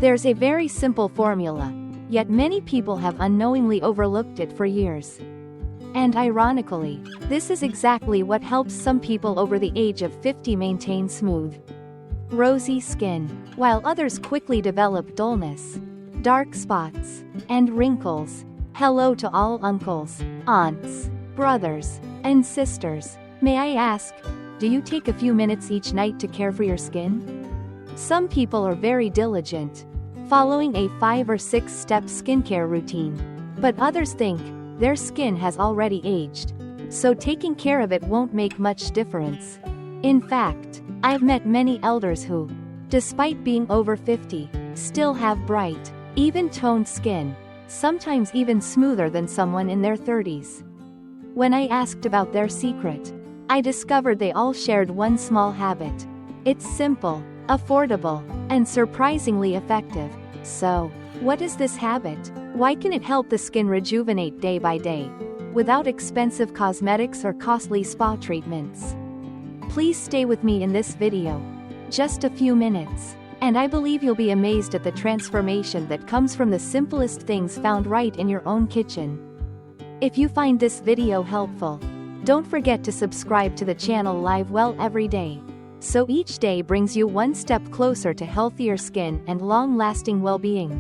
There's a very simple formula, yet many people have unknowingly overlooked it for years. And ironically, this is exactly what helps some people over the age of 50 maintain smooth, rosy skin, while others quickly develop dullness, dark spots, and wrinkles. Hello to all uncles, aunts, brothers, and sisters. May I ask, do you take a few minutes each night to care for your skin? Some people are very diligent, following a 5 or 6-step skincare routine, but others think their skin has already aged, so taking care of it won't make much difference. In fact, I've met many elders who, despite being over 50, still have bright, even-toned skin, sometimes even smoother than someone in their 30s. When I asked about their secret, I discovered they all shared one small habit. It's simple, affordable, and surprisingly effective. So, what is this habit? Why can it help the skin rejuvenate day by day, without expensive cosmetics or costly spa treatments? Please stay with me in this video. Just a few minutes, and I believe you'll be amazed at the transformation that comes from the simplest things found right in your own kitchen. If you find this video helpful, don't forget to subscribe to the channel Live Well every day, so each day brings you one step closer to healthier skin and long-lasting well-being.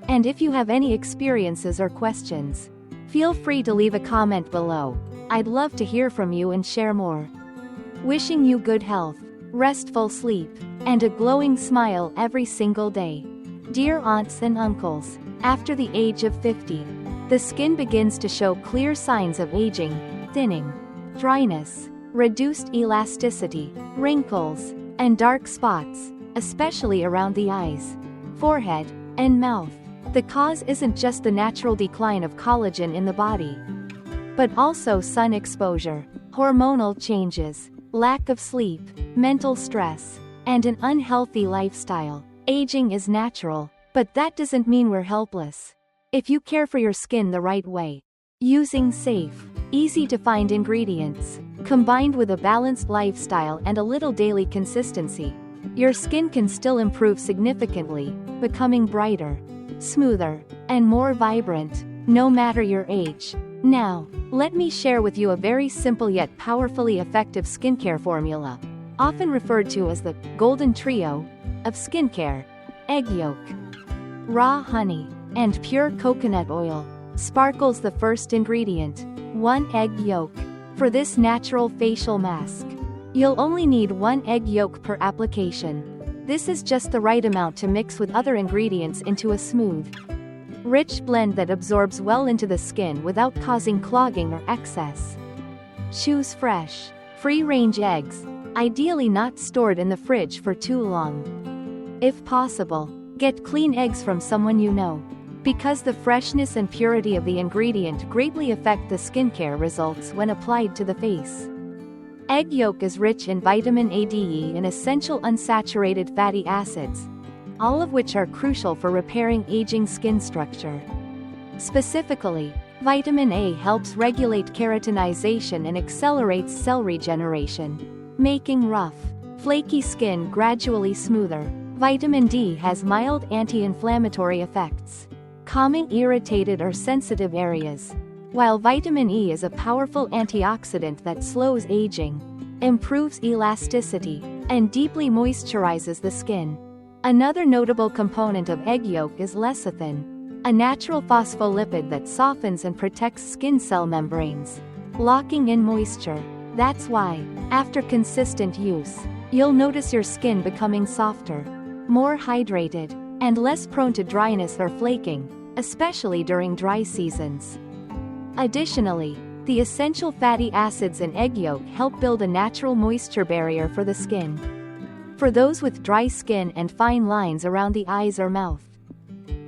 And if you have any experiences or questions, feel free to leave a comment below. I'd love to hear from you and share more. Wishing you good health, restful sleep, and a glowing smile every single day. Dear aunts and uncles, after the age of 50, the skin begins to show clear signs of aging: thinning, dryness, reduced elasticity, wrinkles, and dark spots, especially around the eyes, forehead, and mouth. The cause isn't just the natural decline of collagen in the body, but also sun exposure, hormonal changes, lack of sleep, mental stress, and an unhealthy lifestyle. Aging is natural, but that doesn't mean we're helpless. If you care for your skin the right way, using safe, easy-to-find ingredients, combined with a balanced lifestyle and a little daily consistency, your skin can still improve significantly, becoming brighter, smoother, and more vibrant, no matter your age. Now, let me share with you a very simple yet powerfully effective skincare formula, often referred to as the golden trio of skincare: egg yolk, raw honey, and pure coconut oil. Sparkles the first ingredient: 1 egg yolk. For this natural facial mask, you'll only need 1 egg yolk per application. This is just the right amount to mix with other ingredients into a smooth, rich blend that absorbs well into the skin without causing clogging or excess. Choose fresh, free-range eggs, ideally not stored in the fridge for too long. If possible, get clean eggs from someone you know, because the freshness and purity of the ingredient greatly affect the skincare results when applied to the face. Egg yolk is rich in vitamin A, D, E, and essential unsaturated fatty acids, all of which are crucial for repairing aging skin structure. Specifically, vitamin A helps regulate keratinization and accelerates cell regeneration, making rough, flaky skin gradually smoother. Vitamin D has mild anti-inflammatory effects, calming irritated or sensitive areas, while vitamin E is a powerful antioxidant that slows aging, improves elasticity, and deeply moisturizes the skin. Another notable component of egg yolk is lecithin, a natural phospholipid that softens and protects skin cell membranes, locking in moisture. That's why, after consistent use, you'll notice your skin becoming softer, more hydrated, and less prone to dryness or flaking, especially during dry seasons. Additionally, the essential fatty acids in egg yolk help build a natural moisture barrier for the skin. For those with dry skin and fine lines around the eyes or mouth,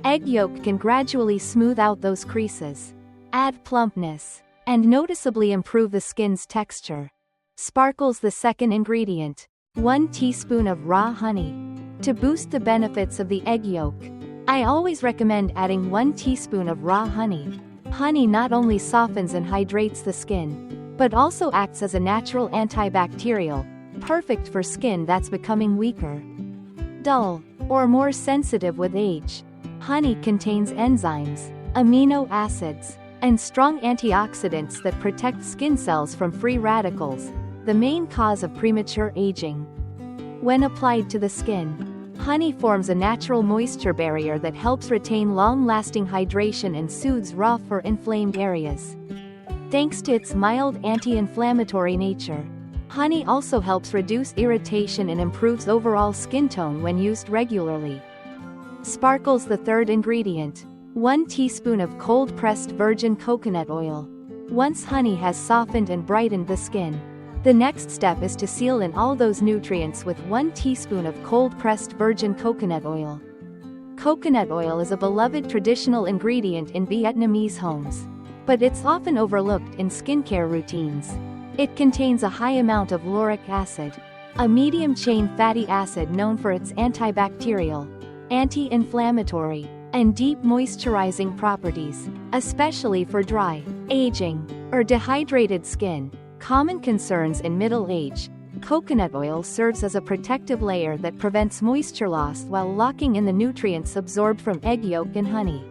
egg yolk can gradually smooth out those creases, add plumpness, and noticeably improve the skin's texture. Sparkles the second ingredient: 1 teaspoon of raw honey. To boost the benefits of the egg yolk, I always recommend adding 1 teaspoon of raw honey. Honey not only softens and hydrates the skin, but also acts as a natural antibacterial, perfect for skin that's becoming weaker. dull, or more sensitive with age. Honey contains enzymes, amino acids, and strong antioxidants that protect skin cells from free radicals, the main cause of premature aging. When applied to the skin, honey forms a natural moisture barrier that helps retain long-lasting hydration and soothes rough or inflamed areas. Thanks to its mild anti-inflammatory nature, honey also helps reduce irritation and improves overall skin tone when used regularly. Sparkles the third ingredient. 1 teaspoon of cold-pressed virgin coconut oil. Once honey has softened and brightened the skin, the next step is to seal in all those nutrients with 1 teaspoon of cold-pressed virgin coconut oil. Coconut oil is a beloved traditional ingredient in Vietnamese homes, but it's often overlooked in skincare routines. It contains a high amount of lauric acid, a medium-chain fatty acid known for its antibacterial, anti-inflammatory, and deep moisturizing properties, especially for dry, aging, or dehydrated skin. Common concerns in middle age. Coconut oil serves as a protective layer that prevents moisture loss while locking in the nutrients absorbed from egg yolk and honey.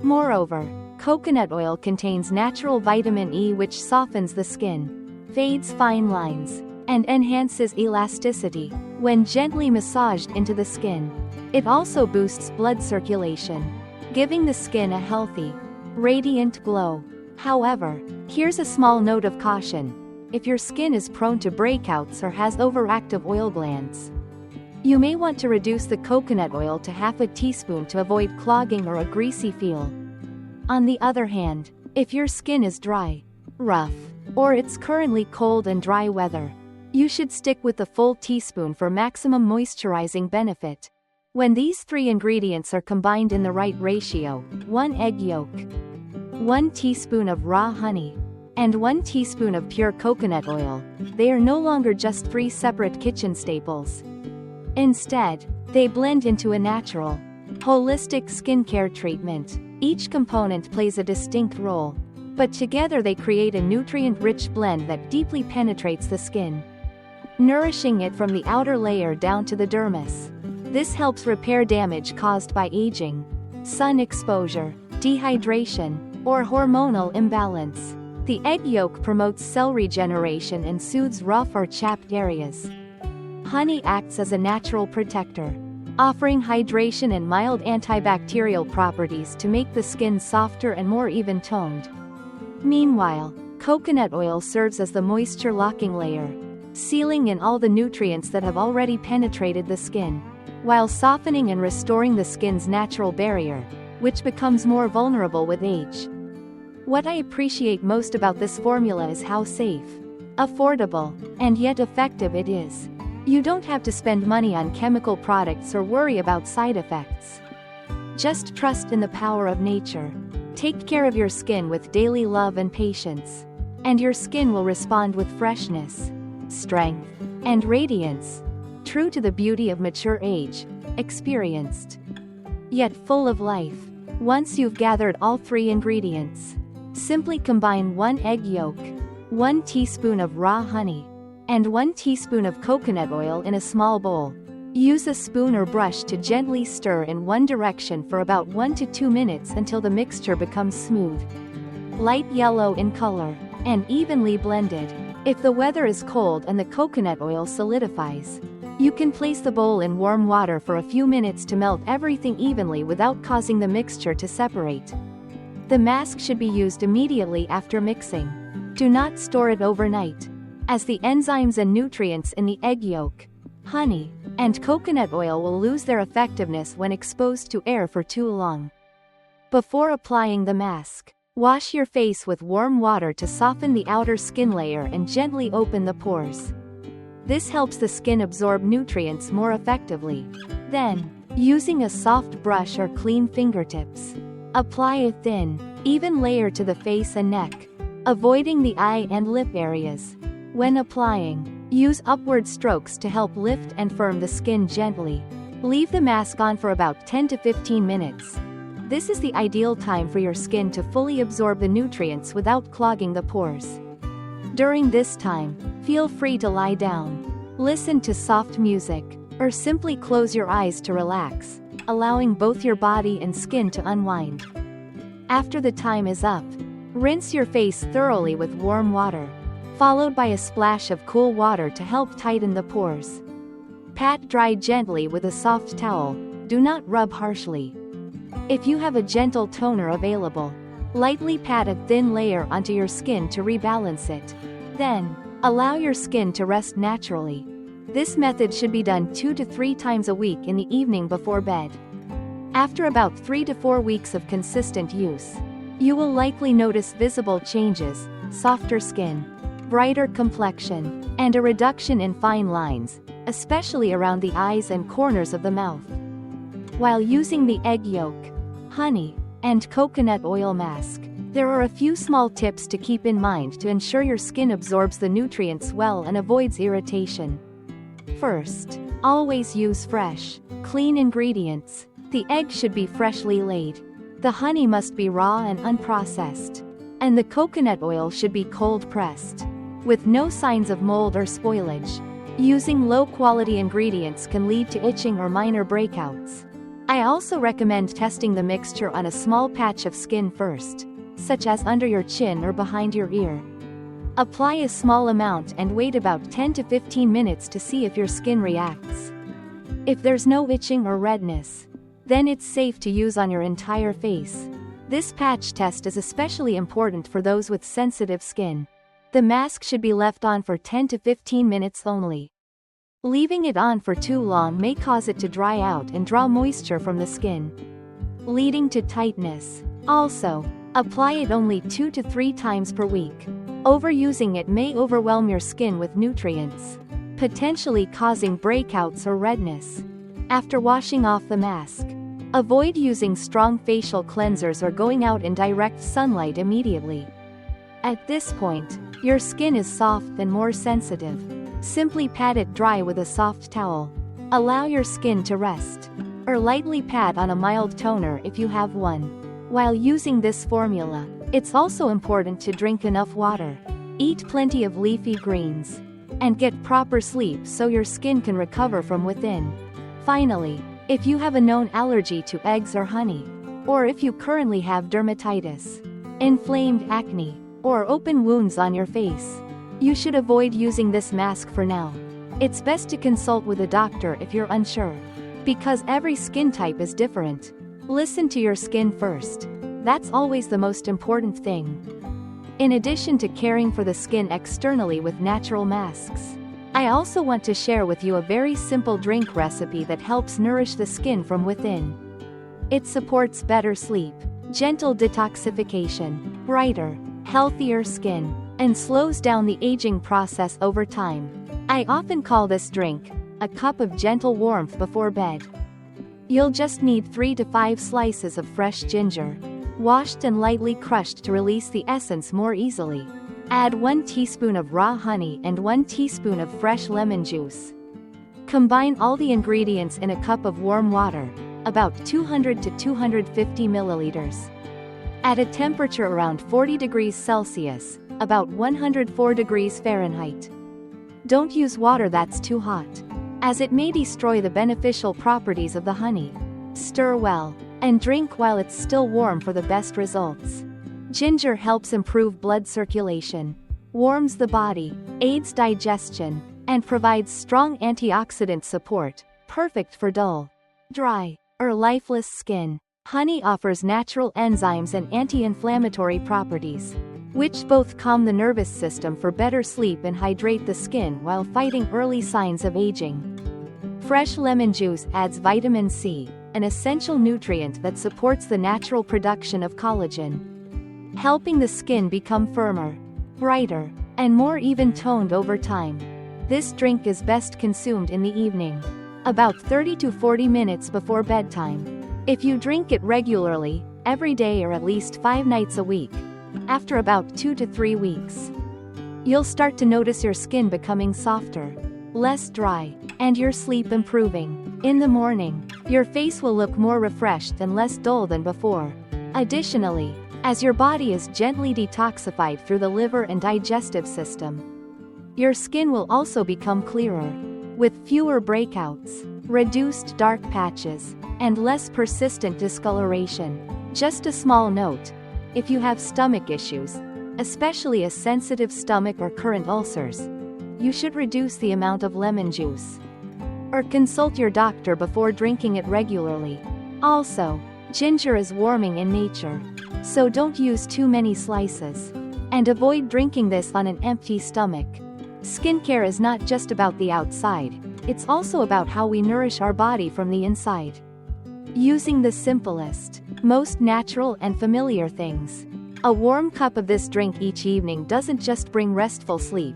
Moreover, coconut oil contains natural vitamin E, which softens the skin, fades fine lines, and enhances elasticity when gently massaged into the skin. It also boosts blood circulation, giving the skin a healthy, radiant glow. However, here's a small note of caution. If your skin is prone to breakouts or has overactive oil glands, you may want to reduce the coconut oil to half a teaspoon to avoid clogging or a greasy feel. On the other hand, if your skin is dry, rough, or it's currently cold and dry weather, you should stick with the full teaspoon for maximum moisturizing benefit. When these 3 ingredients are combined in the right ratio, 1 egg yolk, 1 teaspoon of raw honey, and 1 teaspoon of pure coconut oil, they are no longer just 3 separate kitchen staples. Instead, they blend into a natural, holistic skincare treatment. Each component plays a distinct role, but together they create a nutrient-rich blend that deeply penetrates the skin, nourishing it from the outer layer down to the dermis. This helps repair damage caused by aging, sun exposure, dehydration, or hormonal imbalance. The egg yolk promotes cell regeneration and soothes rough or chapped areas. Honey acts as a natural protector, offering hydration and mild antibacterial properties to make the skin softer and more even-toned. Meanwhile, coconut oil serves as the moisture-locking layer, sealing in all the nutrients that have already penetrated the skin, while softening and restoring the skin's natural barrier, which becomes more vulnerable with age. What I appreciate most about this formula is how safe, affordable, and yet effective it is. You don't have to spend money on chemical products or worry about side effects. Just trust in the power of nature. Take care of your skin with daily love and patience, and your skin will respond with freshness, strength, and radiance, true to the beauty of mature age, experienced, yet full of life. Once you've gathered all 3 ingredients, simply combine 1 egg yolk, 1 teaspoon of raw honey, and 1 teaspoon of coconut oil in a small bowl. Use a spoon or brush to gently stir in one direction for about 1 to 2 minutes until the mixture becomes smooth, light yellow in color, and evenly blended. If the weather is cold and the coconut oil solidifies, you can place the bowl in warm water for a few minutes to melt everything evenly without causing the mixture to separate. The mask should be used immediately after mixing. Do not store it overnight, as the enzymes and nutrients in the egg yolk, honey, and coconut oil will lose their effectiveness when exposed to air for too long. Before applying the mask, wash your face with warm water to soften the outer skin layer and gently open the pores. This helps the skin absorb nutrients more effectively. Then, using a soft brush or clean fingertips, apply a thin, even layer to the face and neck, avoiding the eye and lip areas. When applying, use upward strokes to help lift and firm the skin gently. Leave the mask on for about 10 to 15 minutes. This is the ideal time for your skin to fully absorb the nutrients without clogging the pores. During this time, feel free to lie down, listen to soft music, or simply close your eyes to relax, allowing both your body and skin to unwind. After the time is up, rinse your face thoroughly with warm water, followed by a splash of cool water to help tighten the pores. Pat dry gently with a soft towel, do not rub harshly. If you have a gentle toner available, lightly pat a thin layer onto your skin to rebalance it. Then, allow your skin to rest naturally. This method should be done 2 to 3 times a week in the evening before bed. After about 3 to 4 weeks of consistent use, you will likely notice visible changes: softer skin, brighter complexion, and a reduction in fine lines, especially around the eyes and corners of the mouth. While using the egg yolk, honey, and coconut oil mask, there are a few small tips to keep in mind to ensure your skin absorbs the nutrients well and avoids irritation. First, always use fresh, clean ingredients. The egg should be freshly laid. The honey must be raw and unprocessed. And the coconut oil should be cold pressed, with no signs of mold or spoilage. Using low-quality ingredients can lead to itching or minor breakouts. I also recommend testing the mixture on a small patch of skin first, such as under your chin or behind your ear. Apply a small amount and wait about 10 to 15 minutes to see if your skin reacts. If there's no itching or redness, then it's safe to use on your entire face. This patch test is especially important for those with sensitive skin. The mask should be left on for 10 to 15 minutes only. Leaving it on for too long may cause it to dry out and draw moisture from the skin, leading to tightness. Also, apply it only 2 to 3 times per week. Overusing it may overwhelm your skin with nutrients, potentially causing breakouts or redness. After washing off the mask, avoid using strong facial cleansers or going out in direct sunlight immediately. At this point, your skin is soft and more sensitive. Simply pat it dry with a soft towel. Allow your skin to rest, or lightly pat on a mild toner if you have one. While using this formula, it's also important to drink enough water, eat plenty of leafy greens, and get proper sleep so your skin can recover from within. Finally, if you have a known allergy to eggs or honey, or if you currently have dermatitis, inflamed acne, or open wounds on your face, you should avoid using this mask for now. It's best to consult with a doctor if you're unsure, because every skin type is different. Listen to your skin first. That's always the most important thing. In addition to caring for the skin externally with natural masks, I also want to share with you a very simple drink recipe that helps nourish the skin from within. It supports better sleep, gentle detoxification, brighter, healthier skin, and slows down the aging process over time. I often call this drink a cup of gentle warmth before bed. You'll just need 3 to 5 slices of fresh ginger, washed and lightly crushed to release the essence more easily. Add 1 teaspoon of raw honey and 1 teaspoon of fresh lemon juice. Combine all the ingredients in a cup of warm water, about 200 to 250 milliliters. At a temperature around 40 degrees Celsius, about 104 degrees Fahrenheit. Don't use water that's too hot, as it may destroy the beneficial properties of the honey. Stir well, and drink while it's still warm for the best results. Ginger helps improve blood circulation, warms the body, aids digestion, and provides strong antioxidant support, perfect for dull, dry, or lifeless skin. Honey offers natural enzymes and anti-inflammatory properties, which both calm the nervous system for better sleep and hydrate the skin while fighting early signs of aging. Fresh lemon juice adds vitamin C, an essential nutrient that supports the natural production of collagen, helping the skin become firmer, brighter, and more even-toned over time. This drink is best consumed in the evening, about 30 to 40 minutes before bedtime. If you drink it regularly, every day or at least 5 nights a week, after about 2 to 3 weeks, you'll start to notice your skin becoming softer, less dry, and your sleep improving. In the morning, your face will look more refreshed and less dull than before. Additionally, as your body is gently detoxified through the liver and digestive system, your skin will also become clearer, with fewer breakouts, reduced dark patches, and less persistent discoloration. Just a small note: if you have stomach issues, especially a sensitive stomach or current ulcers, you should reduce the amount of lemon juice. Or consult your doctor before drinking it regularly. Also, ginger is warming in nature, so don't use too many slices. And avoid drinking this on an empty stomach. Skincare is not just about the outside, it's also about how we nourish our body from the inside. Using the simplest, most natural and familiar things. A warm cup of this drink each evening doesn't just bring restful sleep.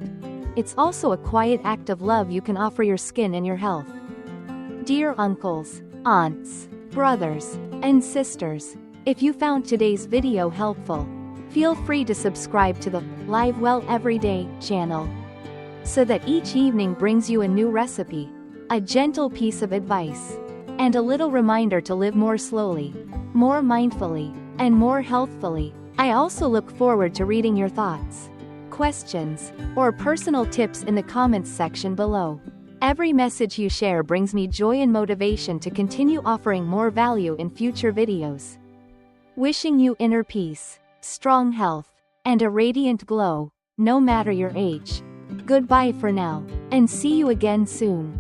It's also a quiet act of love you can offer your skin and your health. Dear uncles, aunts, brothers, and sisters, if you found today's video helpful, feel free to subscribe to the Live Well Everyday channel, so that each evening brings you a new recipe, a gentle piece of advice, and a little reminder to live more slowly, more mindfully, and more healthfully. I also look forward to reading your thoughts, questions, or personal tips in the comments section below. Every message you share brings me joy and motivation to continue offering more value in future videos. Wishing you inner peace, strong health, and a radiant glow, no matter your age. Goodbye for now, and see you again soon.